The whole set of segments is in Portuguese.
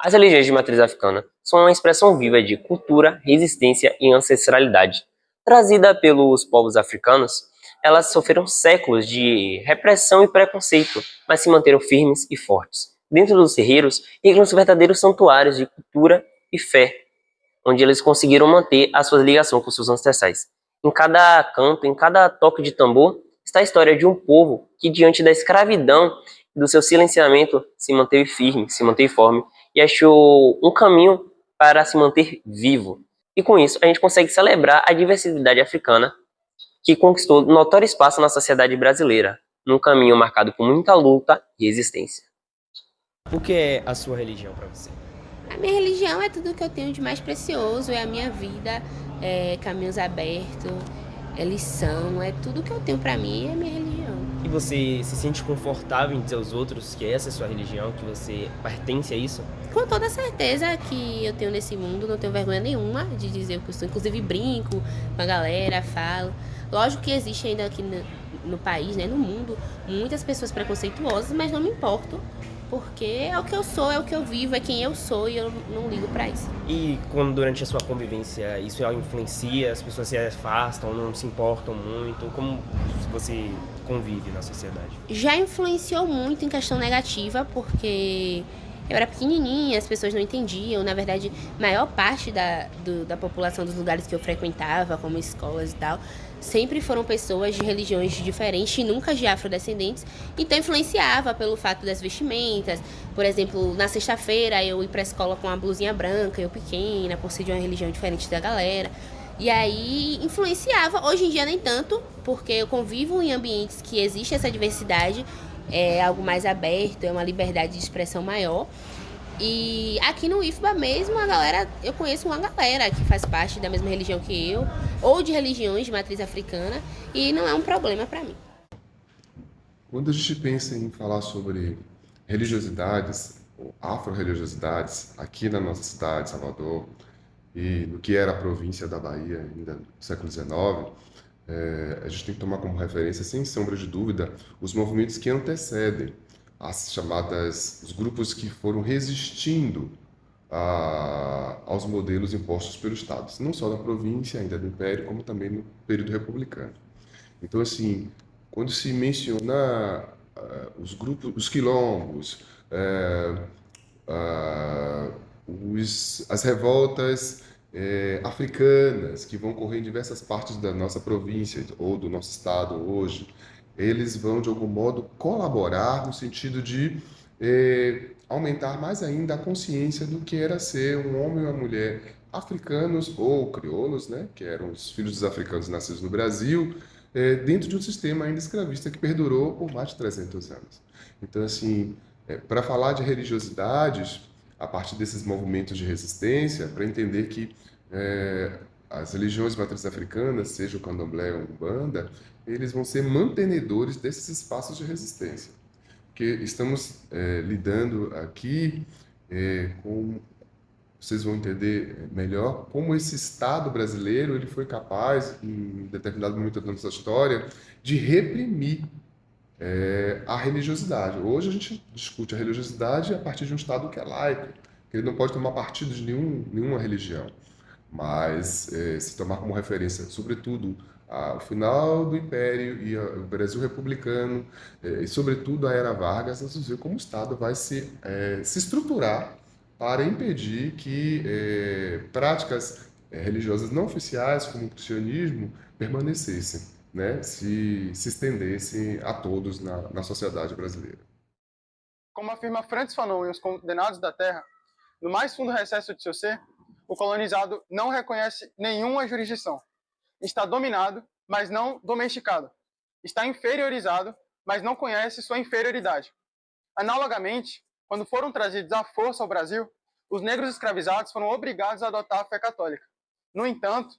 As religiões de matriz africana são uma expressão viva de cultura, resistência e ancestralidade. Trazida pelos povos africanos, elas sofreram séculos de repressão e preconceito, mas se manteram firmes e fortes. Dentro dos terreiros, encontram verdadeiros santuários de cultura e fé, onde eles conseguiram manter a sua ligação com seus ancestrais. Em cada canto, em cada toque de tambor, está a história de um povo que, diante da escravidão e do seu silenciamento, se manteve firme, se manteve forte e achou um caminho para se manter vivo. E com isso, a gente consegue celebrar a diversidade africana que conquistou notório espaço na sociedade brasileira, num caminho marcado por muita luta e resistência. O que é a sua religião para você? A minha religião é tudo que eu tenho de mais precioso, é a minha vida, é caminhos abertos, é lição, é tudo que eu tenho pra mim, é a minha religião. E você se sente confortável em dizer aos outros que essa é a sua religião, que você pertence a isso? Com toda certeza que eu tenho nesse mundo, não tenho vergonha nenhuma de dizer o que eu sou. Inclusive brinco com a galera, falo. Lógico que existe ainda aqui no país, né, no mundo, muitas pessoas preconceituosas, mas não me importo, porque é o que eu sou, é o que eu vivo, é quem eu sou e eu não ligo pra isso. E quando durante a sua convivência isso influencia, as pessoas se afastam, não se importam muito, como você convive na sociedade? Já influenciou muito em questão negativa, porque eu era pequenininha, as pessoas não entendiam. Na verdade, a maior parte da população dos lugares que eu frequentava, como escolas e tal, sempre foram pessoas de religiões diferentes e nunca de afrodescendentes. Então, influenciava pelo fato das vestimentas. Por exemplo, na sexta-feira eu ir pra escola com uma blusinha branca, eu pequena, por ser de uma religião diferente da galera. E aí influenciava, hoje em dia nem tanto, porque eu convivo em ambientes que existe essa diversidade, é algo mais aberto, é uma liberdade de expressão maior. E aqui no IFBA mesmo, a galera, eu conheço uma galera que faz parte da mesma religião que eu, ou de religiões de matriz africana, e não é um problema para mim. Quando a gente pensa em falar sobre religiosidades, ou afro-religiosidades, aqui na nossa cidade, Salvador, e no que era a província da Bahia ainda no século XIX, a gente tem que tomar como referência, sem sombra de dúvida, os movimentos que antecedem as chamadas, os grupos que foram resistindo aos modelos impostos pelo Estado, não só na província, ainda do Império, como também no período republicano. Então, assim, quando se menciona os grupos, os quilombos, ah, as revoltas africanas que vão ocorrer em diversas partes da nossa província ou do nosso estado hoje, eles vão, de algum modo, colaborar no sentido de aumentar mais ainda a consciência do que era ser um homem e uma mulher africanos ou crioulos, né, que eram os filhos dos africanos nascidos no Brasil, dentro de um sistema ainda escravista que perdurou por mais de 300 anos. Então, assim, para falar de religiosidades, a partir desses movimentos de resistência, para entender que as religiões matrizes africanas, seja o candomblé ou a umbanda, eles vão ser mantenedores desses espaços de resistência. Porque estamos lidando aqui com, vocês vão entender melhor, como esse Estado brasileiro ele foi capaz, em determinado momento da nossa história, de reprimir a religiosidade. Hoje a gente discute a religiosidade a partir de um Estado que é laico, que ele não pode tomar partido de nenhuma religião, mas se tomar como referência, sobretudo, o final do Império e o Brasil republicano, e sobretudo a Era Vargas, nós vamos ver como o Estado vai se estruturar para impedir que práticas religiosas não oficiais, como o cristianismo, permanecessem, né, se estendesse a todos na sociedade brasileira. Como afirma Francis Fanon em Os Condenados da Terra, no mais fundo recesso de seu ser, o colonizado não reconhece nenhuma jurisdição. Está dominado, mas não domesticado. Está inferiorizado, mas não conhece sua inferioridade. Analogamente, quando foram trazidos à força ao Brasil, os negros escravizados foram obrigados a adotar a fé católica. No entanto,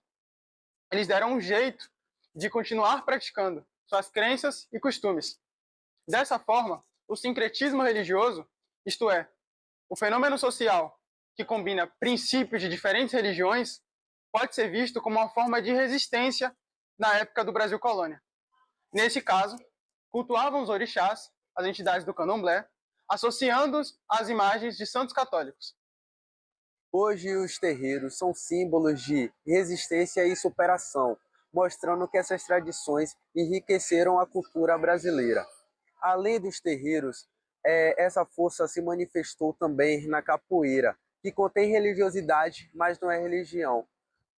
eles deram um jeito de continuar praticando suas crenças e costumes. Dessa forma, o sincretismo religioso, isto é, o fenômeno social que combina princípios de diferentes religiões, pode ser visto como uma forma de resistência na época do Brasil colônia. Nesse caso, cultuavam os orixás, as entidades do candomblé, associando-os às imagens de santos católicos. Hoje, os terreiros são símbolos de resistência e superação, mostrando que essas tradições enriqueceram a cultura brasileira. Além dos terreiros, essa força se manifestou também na capoeira, que contém religiosidade, mas não é religião.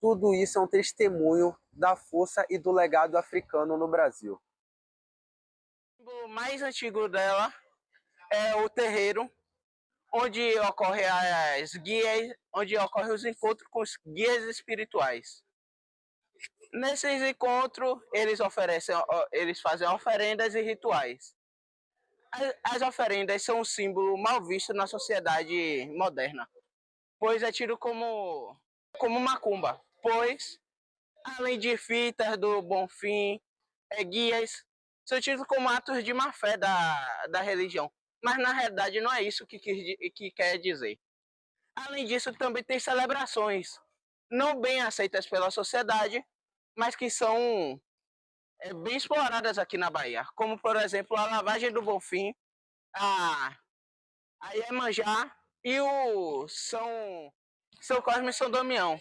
Tudo isso é um testemunho da força e do legado africano no Brasil. O símbolo mais antigo dela é o terreiro, onde ocorre as guias, onde ocorrem os encontros com os guias espirituais. Nesses encontros, eles fazem oferendas e rituais. As oferendas são um símbolo mal visto na sociedade moderna, pois é tido como macumba, pois, além de fitas do Bonfim, guias, são tidos como atos de má-fé da religião. Mas, na realidade, não é isso que quer dizer. Além disso, também tem celebrações não bem aceitas pela sociedade, mas que são bem exploradas aqui na Bahia, como, por exemplo, a lavagem do Bonfim, a Iemanjá e o São Cosme e São Damião,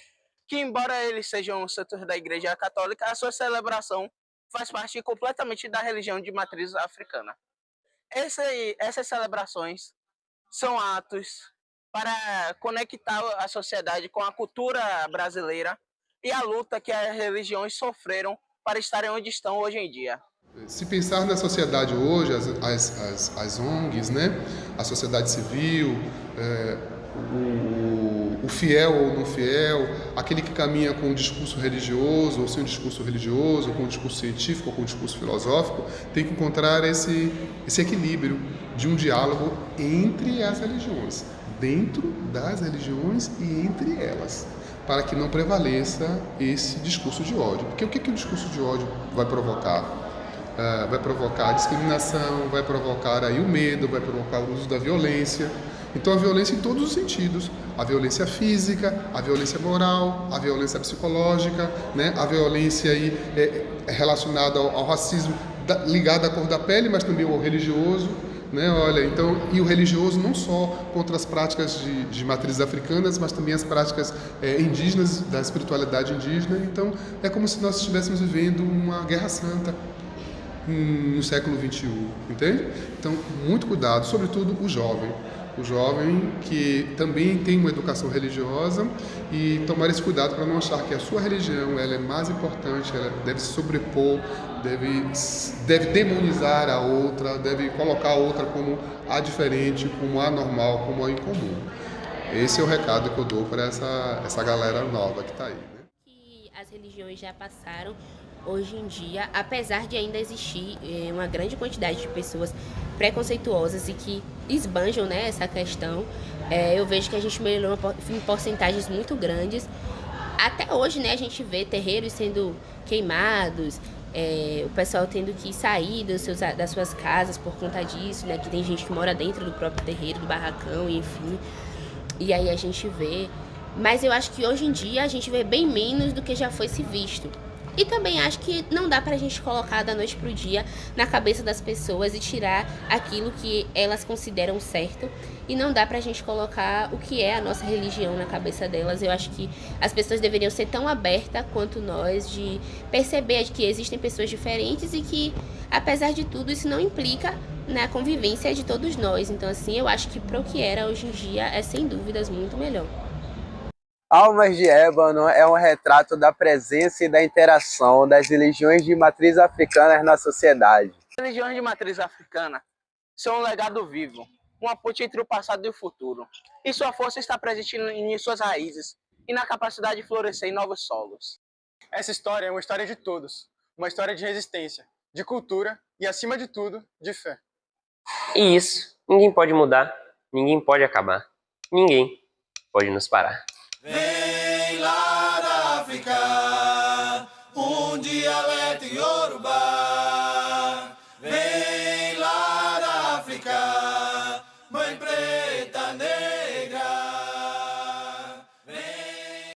que, embora eles sejam santos da Igreja Católica, a sua celebração faz parte completamente da religião de matriz africana. Essas celebrações são atos para conectar a sociedade com a cultura brasileira e a luta que as religiões sofreram para estarem onde estão hoje em dia. Se pensar na sociedade hoje, as ONGs, né? A sociedade civil, o fiel ou não fiel, aquele que caminha com um discurso religioso ou sem um discurso religioso, com um discurso científico ou com um discurso filosófico, tem que encontrar esse equilíbrio de um diálogo entre as religiões, dentro das religiões e entre elas, para que não prevaleça esse discurso de ódio. Porque o que o discurso de ódio vai provocar? Vai provocar a discriminação, vai provocar aí o medo, vai provocar o uso da violência. Então a violência em todos os sentidos, a violência física, a violência moral, a violência psicológica, né? A violência aí relacionada ao racismo ligada à cor da pele, mas também ao religioso, né? Olha, então, e o religioso não só contra as práticas de matrizes africanas, mas também as práticas indígenas, da espiritualidade indígena. Então é como se nós estivéssemos vivendo uma guerra santa no século XXI, entende? Então, muito cuidado, sobretudo o jovem que também tem uma educação religiosa, e tomar esse cuidado para não achar que a sua religião ela é mais importante, ela deve se sobrepor, deve demonizar a outra, deve colocar a outra como a diferente, como a normal, como a incomum. Esse é o recado que eu dou para essa galera nova que está aí, né? Que as religiões já passaram. Hoje em dia, apesar de ainda existir uma grande quantidade de pessoas preconceituosas e que esbanjam, né, essa questão, eu vejo que a gente melhorou em porcentagens muito grandes. Até hoje, né, a gente vê terreiros sendo queimados, o pessoal tendo que sair das suas casas por conta disso, né, que tem gente que mora dentro do próprio terreiro, do barracão, enfim. E aí a gente vê. Mas eu acho que hoje em dia a gente vê bem menos do que já foi se visto. E também acho que não dá pra gente colocar da noite pro dia na cabeça das pessoas e tirar aquilo que elas consideram certo. E não dá pra gente colocar o que é a nossa religião na cabeça delas. Eu acho que as pessoas deveriam ser tão abertas quanto nós de perceber que existem pessoas diferentes e que, apesar de tudo, isso não implica na convivência de todos nós. Então, assim, eu acho que pro que era hoje em dia é, sem dúvidas, muito melhor. Almas de Ébano é um retrato da presença e da interação das religiões de matriz africana na sociedade. As religiões de matriz africana são um legado vivo, uma ponte entre o passado e o futuro. E sua força está presente em suas raízes e na capacidade de florescer em novos solos. Essa história é uma história de todos, uma história de resistência, de cultura e, acima de tudo, de fé. E isso, ninguém pode mudar, ninguém pode acabar, ninguém pode nos parar. Vem lá da África, um dialeto Yorubá.